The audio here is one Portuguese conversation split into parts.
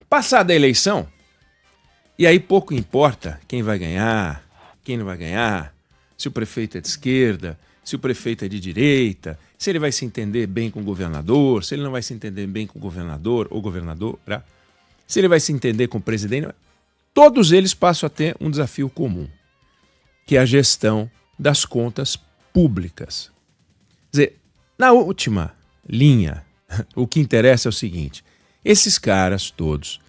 Passada a eleição, e aí pouco importa quem vai ganhar, quem não vai ganhar, se o prefeito é de esquerda, se o prefeito é de direita, se ele vai se entender bem com o governador, se ele não vai se entender bem com o governador ou governadora, se ele vai se entender com o presidente. Todos eles passam a ter um desafio comum, que é a gestão das contas públicas. Quer dizer, na última linha, o que interessa é o seguinte: esses caras todos,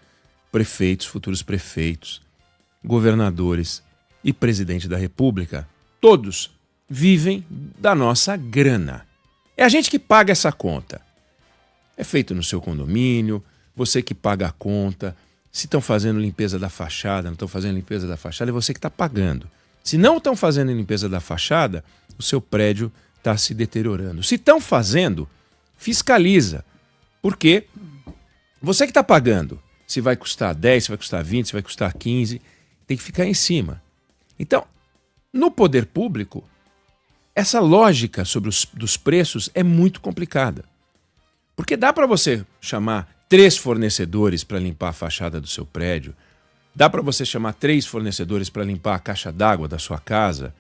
prefeitos, futuros prefeitos, governadores e presidente da República, todos vivem da nossa grana. É a gente que paga essa conta. É feito no seu condomínio, você que paga a conta. Se estão fazendo limpeza da fachada, não estão fazendo limpeza da fachada, é você que está pagando. Se não estão fazendo limpeza da fachada, o seu prédio está se deteriorando. Se estão fazendo, fiscaliza. Porque você que está pagando, se vai custar 10, se vai custar 20, se vai custar 15, tem que ficar em cima. Então, no poder público, essa lógica sobre dos preços é muito complicada. Porque dá para você chamar 3 fornecedores para limpar a fachada do seu prédio, dá para você chamar 3 fornecedores para limpar a caixa d'água da sua casa,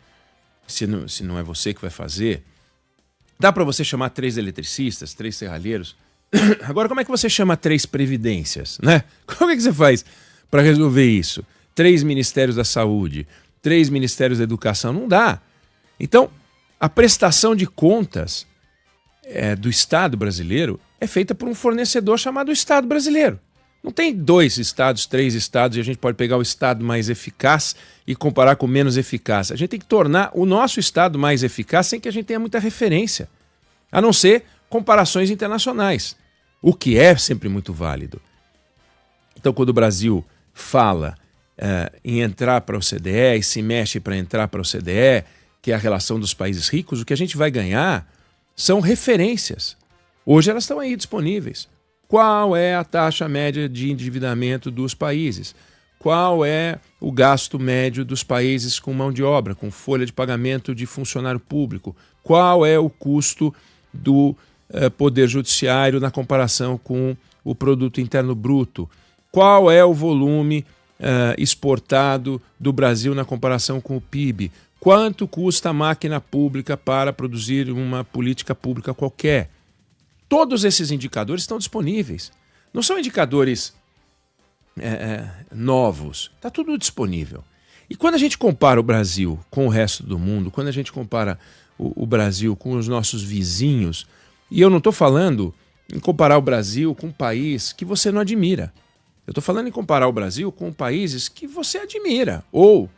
se não é você que vai fazer, dá para você chamar 3 eletricistas, 3 serralheiros. Agora, como é que você chama 3 previdências, né? Como é que você faz para resolver isso? 3 ministérios da saúde, 3 ministérios da educação, não dá. Então, a prestação de contas do Estado brasileiro é feita por um fornecedor chamado Estado brasileiro. Não tem 2 estados, 3 estados e a gente pode pegar o estado mais eficaz e comparar com o menos eficaz. A gente tem que tornar o nosso estado mais eficaz sem que a gente tenha muita referência, a não ser comparações internacionais, o que é sempre muito válido. Então, quando o Brasil fala em entrar para a OCDE e se mexe para entrar para a OCDE, que é a relação dos países ricos, o que a gente vai ganhar são referências. Hoje elas estão aí disponíveis. Qual é a taxa média de endividamento dos países? Qual é o gasto médio dos países com mão de obra, com folha de pagamento de funcionário público? Qual é o custo do Poder Judiciário na comparação com o Produto Interno Bruto? Qual é o volume exportado do Brasil na comparação com o PIB? Quanto custa a máquina pública para produzir uma política pública qualquer? Todos esses indicadores estão disponíveis. Não são indicadores novos. Está tudo disponível. E quando a gente compara o Brasil com o resto do mundo, quando a gente compara o Brasil com os nossos vizinhos, e eu não estou falando em comparar o Brasil com um país que você não admira. Eu estou falando em comparar o Brasil com países que você admira ou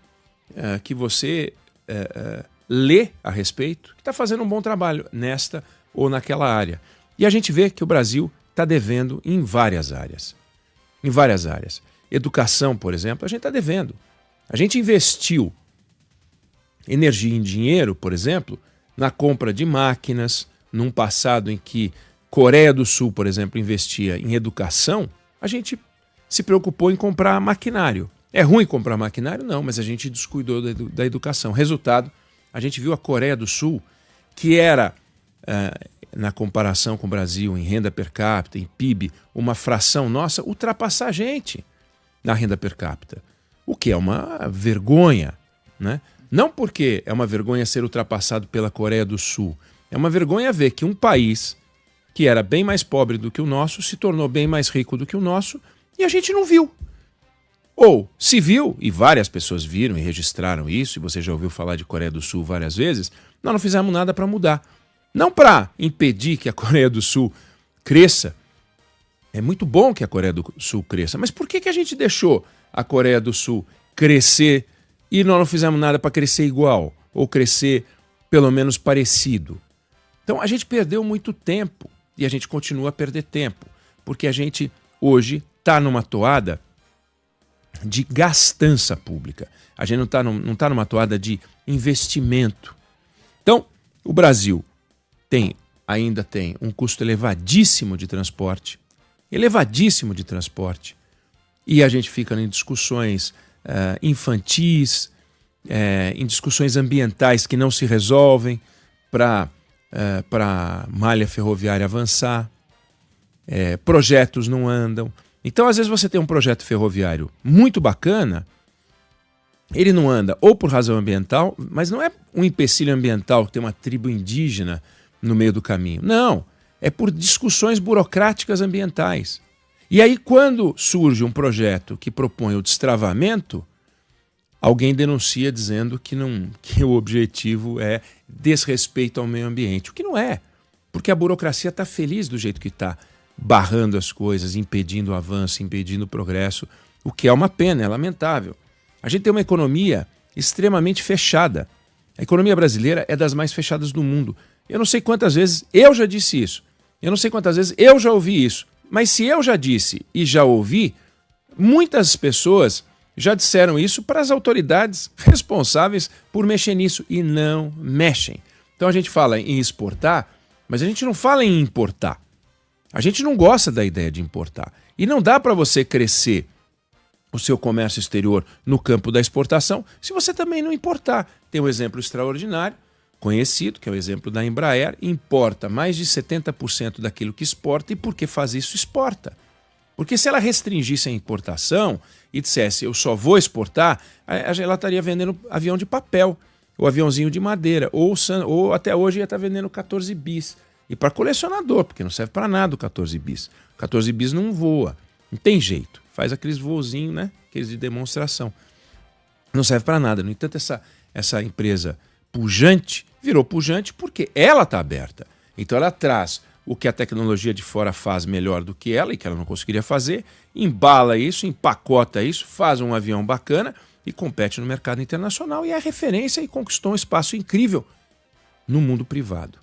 que você lê a respeito, que está fazendo um bom trabalho nesta ou naquela área. E a gente vê que o Brasil está devendo em várias áreas. Em várias áreas. Educação, por exemplo, a gente está devendo. A gente investiu energia em dinheiro, por exemplo, na compra de máquinas, num passado em que Coreia do Sul, por exemplo, investia em educação, a gente se preocupou em comprar maquinário. É ruim comprar maquinário? Não, mas a gente descuidou da educação. Resultado, a gente viu a Coreia do Sul, que era, na comparação com o Brasil, em renda per capita, em PIB, uma fração nossa, ultrapassar a gente na renda per capita. O que é uma vergonha, né? Não porque é uma vergonha ser ultrapassado pela Coreia do Sul. É uma vergonha ver que um país que era bem mais pobre do que o nosso se tornou bem mais rico do que o nosso e a gente não viu. Ou se viu, e várias pessoas viram e registraram isso, e você já ouviu falar de Coreia do Sul várias vezes, nós não fizemos nada para mudar. Não para impedir que a Coreia do Sul cresça. É muito bom que a Coreia do Sul cresça, mas por que a gente deixou a Coreia do Sul crescer e nós não fizemos nada para crescer igual, ou crescer pelo menos parecido? Então a gente perdeu muito tempo e a gente continua a perder tempo, porque a gente hoje está numa toada de gastança pública. A gente não tá numa toada de investimento. Então, o Brasil ainda tem um custo elevadíssimo de transporte, e a gente fica em discussões infantis, em discussões ambientais que não se resolvem para a malha ferroviária avançar, projetos não andam, Então, às vezes, você tem um projeto ferroviário muito bacana, ele não anda ou por razão ambiental, mas não é um empecilho ambiental que tem uma tribo indígena no meio do caminho. Não, é por discussões burocráticas ambientais. E aí, quando surge um projeto que propõe o destravamento, alguém denuncia dizendo que o objetivo é desrespeito ao meio ambiente, o que não é, porque a burocracia está feliz do jeito que está, barrando as coisas, impedindo o avanço, impedindo o progresso, o que é uma pena, é lamentável. A gente tem uma economia extremamente fechada. A economia brasileira é das mais fechadas do mundo. Eu não sei quantas vezes eu já disse isso, eu não sei quantas vezes eu já ouvi isso, mas se eu já disse e já ouvi, muitas pessoas já disseram isso para as autoridades responsáveis por mexer nisso e não mexem. Então a gente fala em exportar, mas a gente não fala em importar. A gente não gosta da ideia de importar. E não dá para você crescer o seu comércio exterior no campo da exportação se você também não importar. Tem um exemplo extraordinário, conhecido, que é o exemplo da Embraer, importa mais de 70% daquilo que exporta e porque faz isso, exporta. Porque se ela restringisse a importação e dissesse eu só vou exportar, ela estaria vendendo avião de papel, ou aviãozinho de madeira, ou até hoje ia estar vendendo 14 bis. E para colecionador, porque não serve para nada o 14 bis. 14 bis não voa, não tem jeito. Faz aqueles voozinhos, né? Aqueles de demonstração. Não serve para nada. No entanto, essa empresa pujante virou pujante porque ela está aberta. Então ela traz o que a tecnologia de fora faz melhor do que ela e que ela não conseguiria fazer, embala isso, empacota isso, faz um avião bacana e compete no mercado internacional e é referência e conquistou um espaço incrível no mundo privado.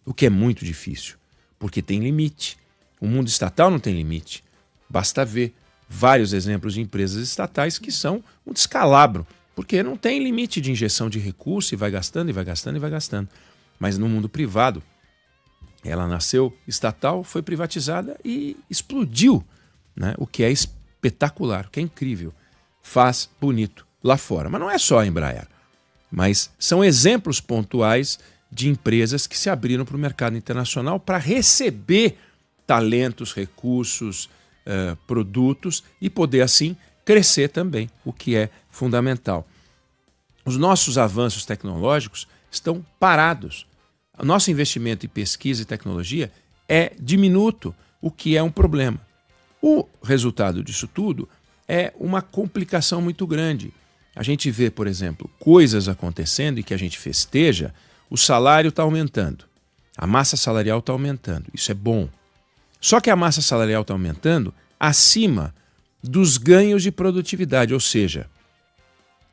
O que é muito difícil, porque tem limite. O mundo estatal não tem limite. Basta ver vários exemplos de empresas estatais que são um descalabro, porque não tem limite de injeção de recurso e vai gastando, e vai gastando, e vai gastando. Mas no mundo privado, ela nasceu estatal, foi privatizada e explodiu, né? O que é espetacular, o que é incrível. Faz bonito lá fora. Mas não é só a Embraer, mas são exemplos pontuais de empresas que se abriram para o mercado internacional para receber talentos, recursos, produtos e poder assim crescer também, o que é fundamental. Os nossos avanços tecnológicos estão parados. O nosso investimento em pesquisa e tecnologia é diminuto, o que é um problema. O resultado disso tudo é uma complicação muito grande. A gente vê, por exemplo, coisas acontecendo e que a gente festeja. O salário está aumentando, a massa salarial está aumentando, isso é bom. Só que a massa salarial está aumentando acima dos ganhos de produtividade, ou seja,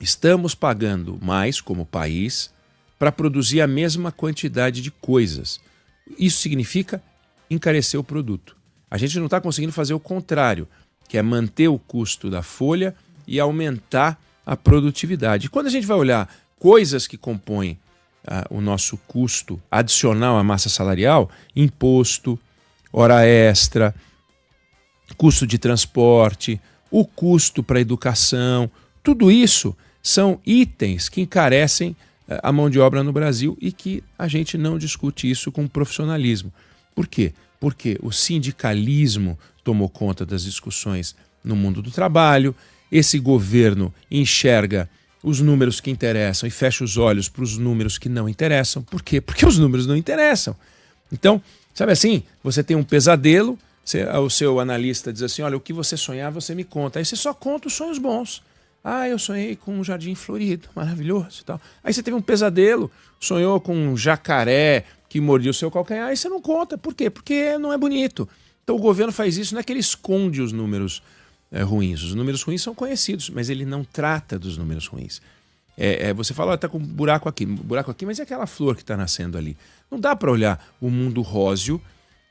estamos pagando mais como país para produzir a mesma quantidade de coisas. Isso significa encarecer o produto. A gente não está conseguindo fazer o contrário, que é manter o custo da folha e aumentar a produtividade. E quando a gente vai olhar coisas que compõem o nosso custo adicional à massa salarial, imposto, hora extra, custo de transporte, o custo para a educação, tudo isso são itens que encarecem a mão de obra no Brasil e que a gente não discute isso com profissionalismo. Por quê? Porque o sindicalismo tomou conta das discussões no mundo do trabalho, esse governo enxerga os números que interessam e fecha os olhos para os números que não interessam. Por quê? Porque os números não interessam. Então, sabe assim, você tem um pesadelo, o seu analista diz assim, olha, o que você sonhar, você me conta. Aí você só conta os sonhos bons. Ah, eu sonhei com um jardim florido, maravilhoso e tal. Aí você teve um pesadelo, sonhou com um jacaré que mordia o seu calcanhar, aí você não conta. Por quê? Porque não é bonito. Então o governo faz isso, não é que ele esconde os números ruins. Os números ruins são conhecidos, mas ele não trata dos números ruins. Você fala, está com um buraco aqui, mas é aquela flor que está nascendo ali. Não dá para olhar o mundo róseo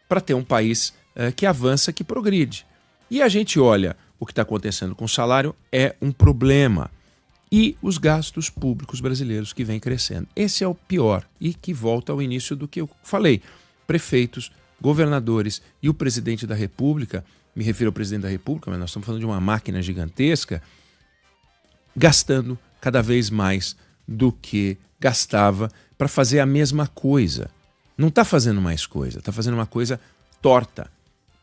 para ter um país que avança, que progride. E a gente olha o que está acontecendo com o salário, é um problema. E os gastos públicos brasileiros que vêm crescendo. Esse é o pior e que volta ao início do que eu falei. Prefeitos, governadores e o presidente da República, me refiro ao presidente da República, mas nós estamos falando de uma máquina gigantesca, gastando cada vez mais do que gastava para fazer a mesma coisa. Não está fazendo mais coisa, está fazendo uma coisa torta.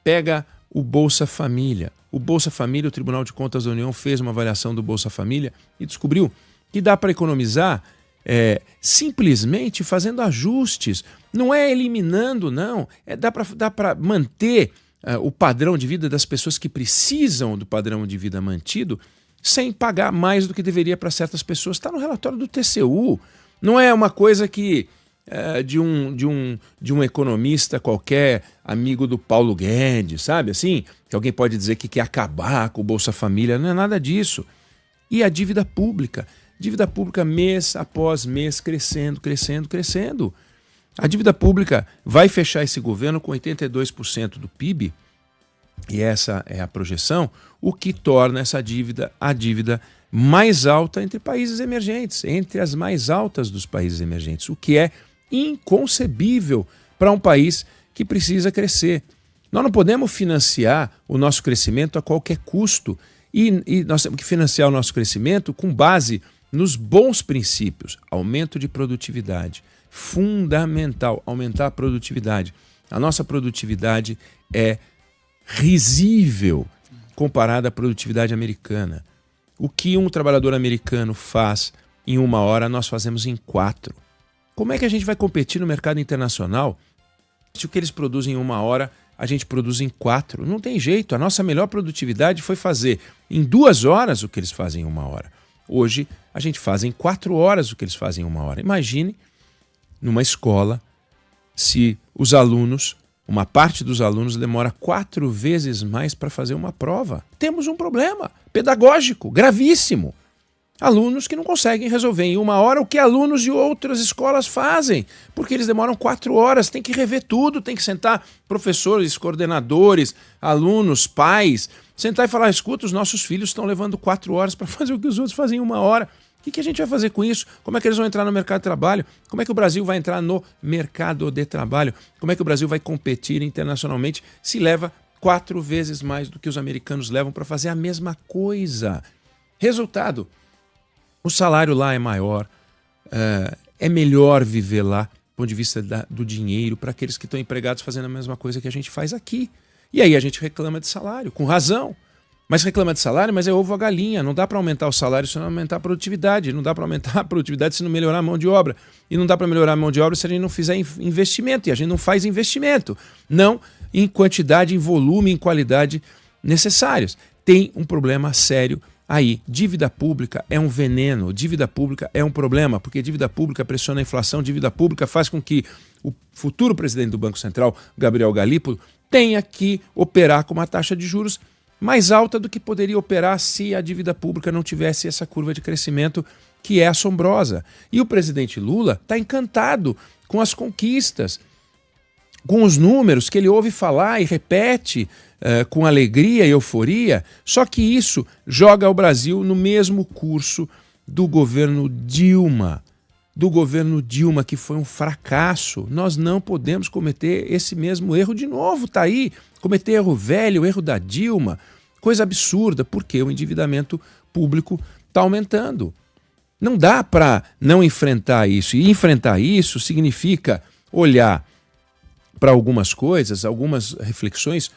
Pega o Bolsa Família. o Bolsa Família, o Tribunal de Contas da União fez uma avaliação do Bolsa Família e descobriu que dá para economizar simplesmente fazendo ajustes. Não é eliminando, não. Dá para manter o padrão de vida das pessoas que precisam do padrão de vida mantido sem pagar mais do que deveria para certas pessoas. Está no relatório do TCU. Não é uma coisa que de um economista qualquer, amigo do Paulo Guedes, sabe assim? Que alguém pode dizer que quer acabar com o Bolsa Família. Não é nada disso. E a dívida pública? Dívida pública mês após mês crescendo, crescendo, crescendo. A dívida pública vai fechar esse governo com 82% do PIB, e essa é a projeção, o que torna essa dívida a dívida mais alta entre países emergentes, entre as mais altas dos países emergentes, o que é inconcebível para um país que precisa crescer. Nós não podemos financiar o nosso crescimento a qualquer custo, e nós temos que financiar o nosso crescimento com base nos bons princípios. Aumento de produtividade. Fundamental, aumentar a produtividade. A nossa produtividade é risível comparada à produtividade americana. O que um trabalhador americano faz em 1 hora, nós fazemos em 4. Como é que a gente vai competir no mercado internacional se o que eles produzem em 1 hora a gente produz em 4? Não tem jeito. A nossa melhor produtividade foi fazer em 2 horas o que eles fazem em 1 hora. Hoje, a gente faz em 4 horas o que eles fazem em 1 hora. Imagine, numa escola, se os alunos, uma parte dos alunos demora 4 vezes mais para fazer uma prova. Temos um problema pedagógico gravíssimo. Alunos que não conseguem resolver em 1 hora o que alunos de outras escolas fazem, porque eles demoram 4 horas, tem que rever tudo, tem que sentar professores, coordenadores, alunos, pais, sentar e falar, escuta, os nossos filhos estão levando 4 horas para fazer o que os outros fazem em 1 hora. O que a gente vai fazer com isso? Como é que eles vão entrar no mercado de trabalho? Como é que o Brasil vai entrar no mercado de trabalho? Como é que o Brasil vai competir internacionalmente se leva 4 vezes mais do que os americanos levam para fazer a mesma coisa? Resultado, o salário lá é maior, é melhor viver lá, do ponto de vista do dinheiro, para aqueles que estão empregados fazendo a mesma coisa que a gente faz aqui. E aí a gente reclama de salário, com razão. Mas reclama de salário, mas é ovo a galinha. Não dá para aumentar o salário se não aumentar a produtividade. Não dá para aumentar a produtividade se não melhorar a mão de obra. E não dá para melhorar a mão de obra se a gente não fizer investimento. E a gente não faz investimento. Não em quantidade, em volume, em qualidade necessários. Tem um problema sério aí. Dívida pública é um veneno. Dívida pública é um problema, porque dívida pública pressiona a inflação. Dívida pública faz com que o futuro presidente do Banco Central, Gabriel Galípolo, tenha que operar com uma taxa de juros mais alta do que poderia operar se a dívida pública não tivesse essa curva de crescimento que é assombrosa. E o presidente Lula está encantado com as conquistas, com os números que ele ouve falar e repete com alegria e euforia, só que isso joga o Brasil no mesmo curso do governo Dilma. Que foi um fracasso. Nós não podemos cometer esse mesmo erro de novo, tá aí. Cometer erro velho, erro da Dilma, coisa absurda, porque o endividamento público está aumentando. Não dá para não enfrentar isso. E enfrentar isso significa olhar para algumas coisas, algumas reflexões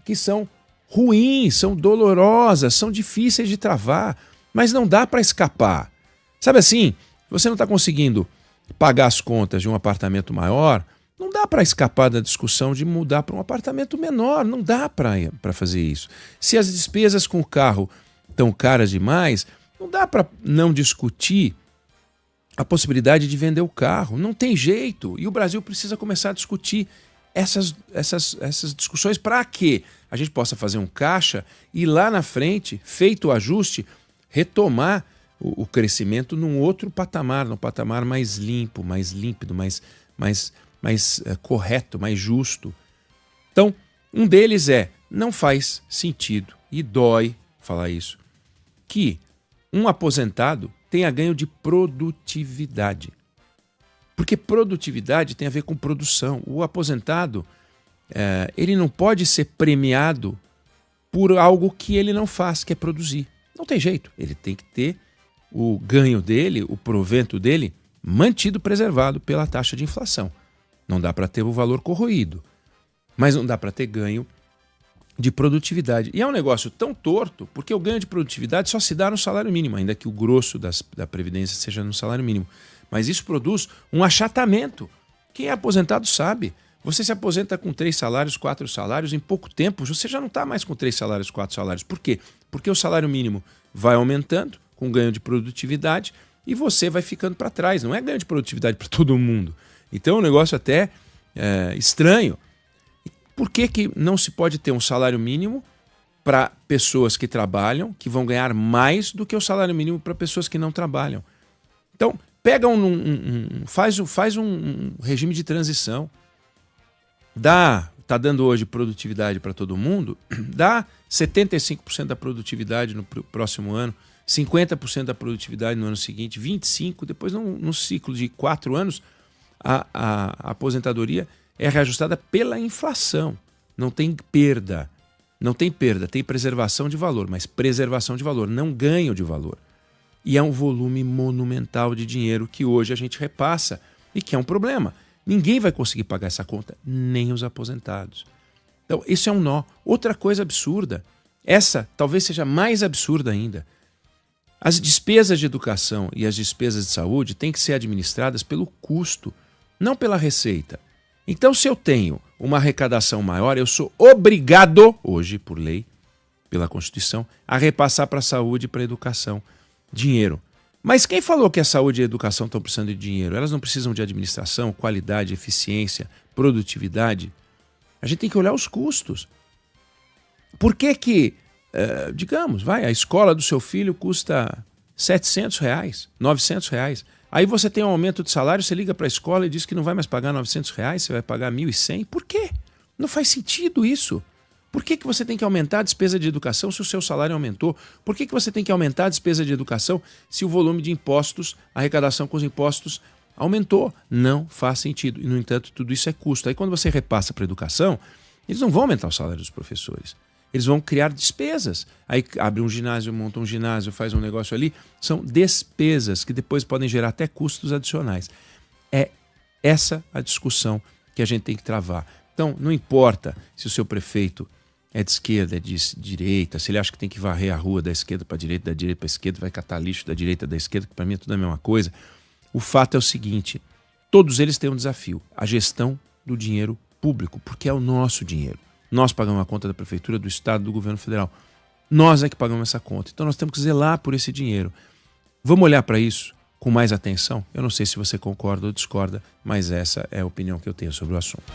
que são ruins, são dolorosas, são difíceis de travar, mas não dá para escapar. Sabe assim, você não está conseguindo pagar as contas de um apartamento maior, não dá para escapar da discussão de mudar para um apartamento menor, não dá para fazer isso. Se as despesas com o carro estão caras demais, não dá para não discutir a possibilidade de vender o carro, não tem jeito. E o Brasil precisa começar a discutir essas discussões para que a gente possa fazer um caixa e lá na frente, feito o ajuste, retomar o crescimento num outro patamar, num patamar mais limpo, mais límpido, mais correto, mais justo. Então, um deles não faz sentido, e dói falar isso, que um aposentado tenha ganho de produtividade. Porque produtividade tem a ver com produção. O aposentado, ele não pode ser premiado por algo que ele não faz, que é produzir. Não tem jeito, ele tem que ter o ganho dele, o provento dele, mantido, preservado pela taxa de inflação. Não dá para ter o valor corroído, mas não dá para ter ganho de produtividade. E é um negócio tão torto, porque o ganho de produtividade só se dá no salário mínimo, ainda que o grosso da Previdência seja no salário mínimo. Mas isso produz um achatamento. Quem é aposentado sabe. Você se aposenta com 3 salários, 4 salários, em pouco tempo você já não está mais com 3 salários, 4 salários. Por quê? Porque o salário mínimo vai aumentando com ganho de produtividade e você vai ficando para trás. Não é ganho de produtividade para todo mundo. Então é um negócio até estranho. Por que não se pode ter um salário mínimo para pessoas que trabalham, que vão ganhar mais do que o salário mínimo para pessoas que não trabalham? Então, pega faz um regime de transição. Está dando hoje produtividade para todo mundo, dá 75% da produtividade no próximo ano, 50% da produtividade no ano seguinte, 25%, depois num ciclo de 4 anos, a aposentadoria é reajustada pela inflação. Não tem perda. Não tem perda, tem preservação de valor, mas preservação de valor, não ganho de valor. E é um volume monumental de dinheiro que hoje a gente repassa e que é um problema. Ninguém vai conseguir pagar essa conta, nem os aposentados. Então, isso é um nó. Outra coisa absurda, essa talvez seja mais absurda ainda. As despesas de educação e as despesas de saúde têm que ser administradas pelo custo, não pela receita. Então, se eu tenho uma arrecadação maior, eu sou obrigado, hoje por lei, pela Constituição, a repassar para a saúde e para a educação dinheiro. Mas quem falou que a saúde e a educação estão precisando de dinheiro? Elas não precisam de administração, qualidade, eficiência, produtividade. A gente tem que olhar os custos. Por que digamos, a escola do seu filho custa R$700, R$900. Aí você tem um aumento de salário, você liga para a escola e diz que não vai mais pagar R$900, você vai pagar R$1.100. Por quê? Não faz sentido isso. Por que você tem que aumentar a despesa de educação se o seu salário aumentou? Por que você tem que aumentar a despesa de educação se o volume de impostos, a arrecadação com os impostos aumentou? Não faz sentido. E, no entanto, tudo isso é custo. Aí quando você repassa para a educação, eles não vão aumentar o salário dos professores. Eles vão criar despesas. Aí abre um ginásio, monta um ginásio, faz um negócio ali. São despesas que depois podem gerar até custos adicionais. É essa a discussão que a gente tem que travar. Então, não importa se o seu prefeito é de esquerda, é de direita, se ele acha que tem que varrer a rua da esquerda para a direita, da direita para a esquerda, vai catar lixo da direita da esquerda, que para mim é tudo a mesma coisa. O fato é o seguinte, todos eles têm um desafio, a gestão do dinheiro público, porque é o nosso dinheiro. Nós pagamos a conta da prefeitura, do estado, do governo federal. Nós é que pagamos essa conta. Então nós temos que zelar por esse dinheiro. Vamos olhar para isso com mais atenção? Eu não sei se você concorda ou discorda, mas essa é a opinião que eu tenho sobre o assunto.